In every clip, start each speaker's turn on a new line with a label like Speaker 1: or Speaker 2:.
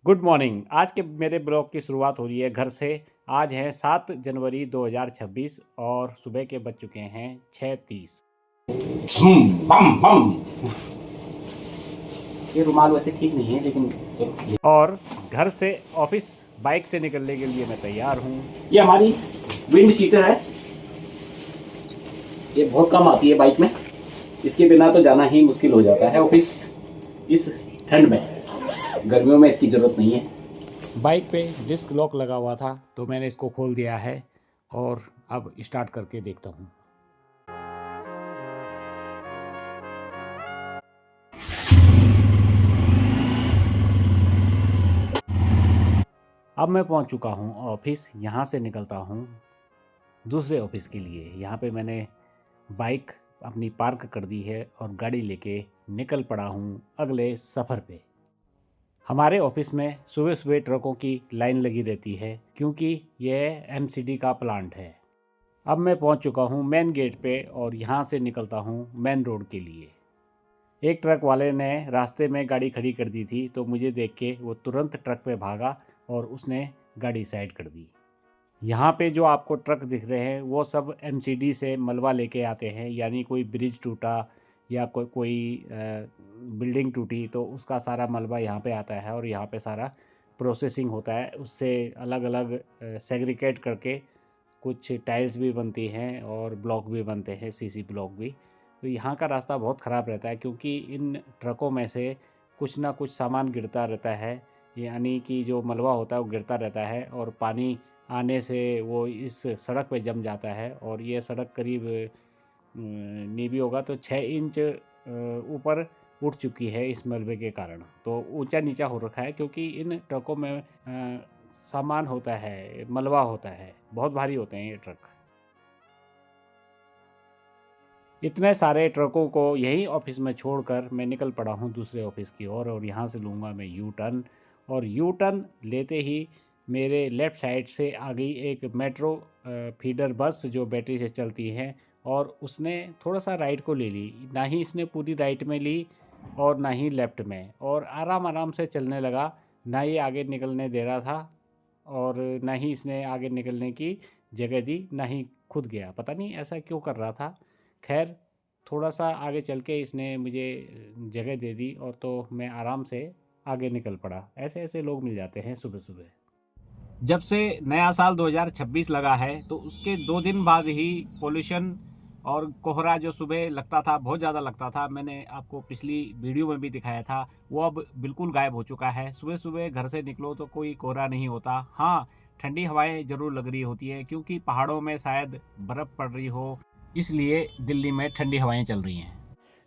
Speaker 1: Good morning. आज के मेरे ब्लॉग की शुरुआत हो रही है घर से। आज है 7 जनवरी 2026 और सुबह के बज चुके हैं 6:30।
Speaker 2: बम बम। ये रुमाल वैसे ठीक नहीं है लेकिन चलो।
Speaker 1: और घर से ऑफिस बाइक से निकलने के लिए मैं तैयार हूँ।
Speaker 2: ये हमारी विंड चीटर है। ये बहुत कम आती है बाइक में। इसके बिना तो जाना ही मुश्किल हो जाता है ऑफिस इस ठंड में। गर्मियों में इसकी ज़रूरत नहीं है।
Speaker 1: बाइक पे डिस्क लॉक लगा हुआ था तो मैंने इसको खोल दिया है और अब स्टार्ट करके देखता हूँ। अब मैं पहुँच चुका हूँ ऑफिस। यहाँ से निकलता हूँ दूसरे ऑफिस के लिए। यहाँ पे मैंने बाइक अपनी पार्क कर दी है और गाड़ी लेके निकल पड़ा हूँ अगले सफ़र पे। हमारे ऑफिस में सुबह सुबह ट्रकों की लाइन लगी रहती है क्योंकि यह एमसीडी का प्लांट है। अब मैं पहुंच चुका हूं मेन गेट पे और यहां से निकलता हूं मेन रोड के लिए। एक ट्रक वाले ने रास्ते में गाड़ी खड़ी कर दी थी तो मुझे देख के वो तुरंत ट्रक पे भागा और उसने गाड़ी साइड कर दी। यहाँ पे जो आपको ट्रक दिख रहे हैं वो सब एमसीडी से मलबा लेके आते हैं, यानी कोई ब्रिज टूटा या कोई बिल्डिंग टूटी तो उसका सारा मलबा यहाँ पे आता है और यहाँ पे सारा प्रोसेसिंग होता है। उससे अलग अलग सेग्रीगेट करके कुछ टाइल्स भी बनती हैं और ब्लॉक भी बनते हैं, सीसी ब्लॉक भी। तो यहाँ का रास्ता बहुत ख़राब रहता है क्योंकि इन ट्रकों में से कुछ ना कुछ सामान गिरता रहता है, यानी कि जो मलबा होता है वो गिरता रहता है और पानी आने से वो इस सड़क पे जम जाता है। और ये सड़क करीब नहीं भी होगा तो 6 इंच ऊपर उठ चुकी है इस मलबे के कारण। तो ऊंचा नीचा हो रखा है क्योंकि इन ट्रकों में सामान होता है, मलबा होता है, बहुत भारी होते हैं ये ट्रक। इतने सारे ट्रकों को यहीं ऑफिस में छोड़कर मैं निकल पड़ा हूँ दूसरे ऑफिस की ओर और यहाँ से लूँगा मैं यू टर्न। और यू टर्न लेते ही मेरे लेफ़्ट साइड से आ गई एक मेट्रो फीडर बस जो बैटरी से चलती है और उसने थोड़ा सा राइट को ले ली। ना ही इसने पूरी राइट में ली और ना ही लेफ़्ट में, और आराम आराम से चलने लगा। ना ये आगे निकलने दे रहा था और ना ही इसने आगे निकलने की जगह दी, ना ही खुद गया। पता नहीं ऐसा क्यों कर रहा था। खैर थोड़ा सा आगे चल के इसने मुझे जगह दे दी और तो मैं आराम से आगे निकल पड़ा। ऐसे ऐसे लोग मिल जाते हैं सुबह सुबह। जब से नया साल 2026 लगा है तो उसके 2 दिन बाद ही पोल्यूशन और कोहरा जो सुबह लगता था, बहुत ज़्यादा लगता था, मैंने आपको पिछली वीडियो में भी दिखाया था, वो अब बिल्कुल गायब हो चुका है। सुबह सुबह घर से निकलो तो कोई कोहरा नहीं होता। हाँ, ठंडी हवाएं ज़रूर लग रही होती है क्योंकि पहाड़ों में शायद बर्फ़ पड़ रही हो, इसलिए दिल्ली में ठंडी हवाएं चल रही हैं।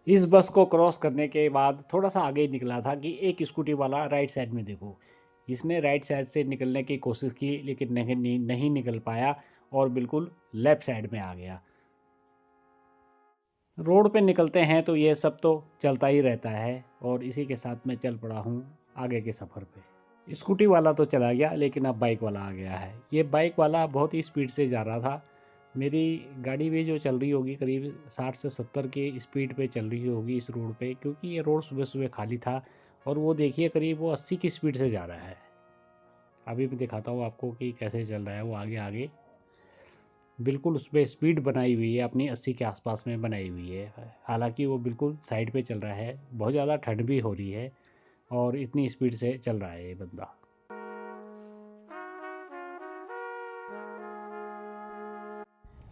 Speaker 1: इस बस को क्रॉस करने के बाद थोड़ा सा आगे निकला था कि एक स्कूटी वाला राइट साइड में देखो। इसने राइट साइड से निकलने की कोशिश की लेकिन नहीं निकल पाया और बिल्कुल लेफ्ट साइड में आ गया। रोड पे निकलते हैं तो ये सब तो चलता ही रहता है और इसी के साथ मैं चल पड़ा हूँ आगे के सफ़र पे। स्कूटी वाला तो चला गया लेकिन अब बाइक वाला आ गया है। ये बाइक वाला बहुत ही स्पीड से जा रहा था। मेरी गाड़ी भी जो चल रही होगी करीब 60 से 70 की स्पीड पे चल रही होगी इस रोड पे, क्योंकि ये रोड सुबह सुबह खाली था। और वो देखिए करीब वो 80 की स्पीड से जा रहा है। अभी मैं दिखाता हूँ आपको कि कैसे चल रहा है वो आगे आगे। बिल्कुल उस पर स्पीड बनाई हुई है अपनी 80 के आसपास में बनाई हुई है। हालांकि वो बिल्कुल साइड पे चल रहा है, बहुत ज़्यादा ठंड भी हो रही है और इतनी स्पीड से चल रहा है ये बंदा।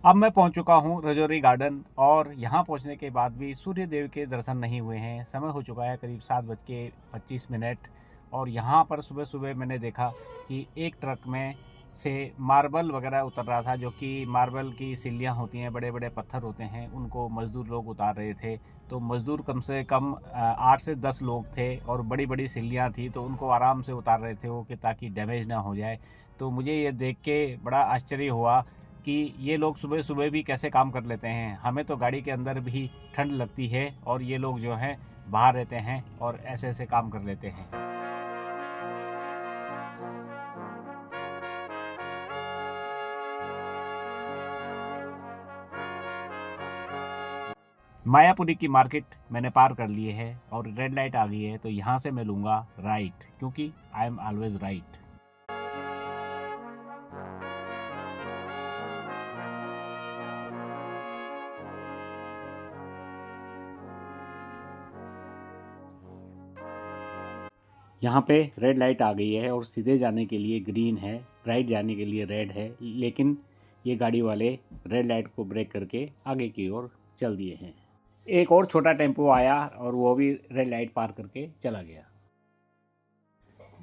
Speaker 1: अब मैं पहुंच चुका हूं रजौरी गार्डन और यहां पहुंचने के बाद भी सूर्य देव के दर्शन नहीं हुए हैं। समय हो चुका है करीब 7:25। और यहां पर सुबह सुबह मैंने देखा कि एक ट्रक में से मार्बल वगैरह उतर रहा था, जो कि मार्बल की सिल्लियां होती हैं, बड़े बड़े पत्थर होते हैं, उनको मज़दूर लोग उतार रहे थे। तो मज़दूर कम से कम 8 से 10 लोग थे और बड़ी बड़ी सिल्लियां थी तो उनको आराम से उतार रहे थे वो, कि ताकि डैमेज ना हो जाए। तो मुझे ये देख के बड़ा आश्चर्य हुआ कि ये लोग सुबह सुबह भी कैसे काम कर लेते हैं। हमें तो गाड़ी के अंदर भी ठंड लगती है और ये लोग जो हैं बाहर रहते हैं और ऐसे ऐसे काम कर लेते हैं। मायापुरी की मार्केट मैंने पार कर ली है और रेड लाइट आ गई है, तो यहाँ से मैं लूँगा राइट, क्योंकि आई एम ऑलवेज राइट। यहाँ पे रेड लाइट आ गई है और सीधे जाने के लिए ग्रीन है, राइट जाने के लिए रेड है, लेकिन ये गाड़ी वाले रेड लाइट को ब्रेक करके आगे की ओर चल दिए हैं। एक और छोटा टेम्पो आया और वो भी रेड लाइट पार करके चला गया।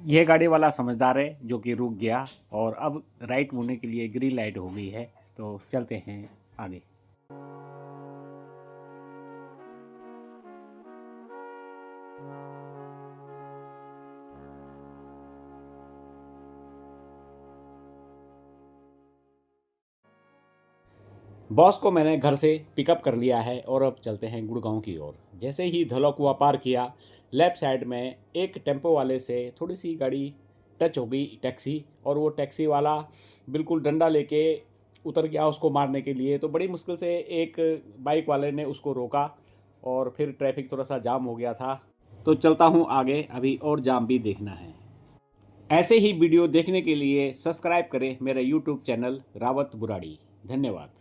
Speaker 1: यह गाड़ी वाला समझदार है जो कि रुक गया और अब राइट मुड़ने के लिए ग्रीन लाइट हो गई है, तो चलते हैं आगे। बॉस को मैंने घर से पिकअप कर लिया है और अब चलते हैं गुड़गांव की ओर। जैसे ही धौलाकुआं पार किया, लेफ्ट साइड में एक टेम्पो वाले से थोड़ी सी गाड़ी टच हो गई, टैक्सी, और वो टैक्सी वाला बिल्कुल डंडा लेके उतर गया उसको मारने के लिए। तो बड़ी मुश्किल से एक बाइक वाले ने उसको रोका और फिर ट्रैफिक थोड़ा सा जाम हो गया था। तो चलता हूँ आगे, अभी और जाम भी देखना है। ऐसे ही वीडियो देखने के लिए सब्सक्राइब करें मेरा यूट्यूब चैनल रावत बुराड़ी। धन्यवाद।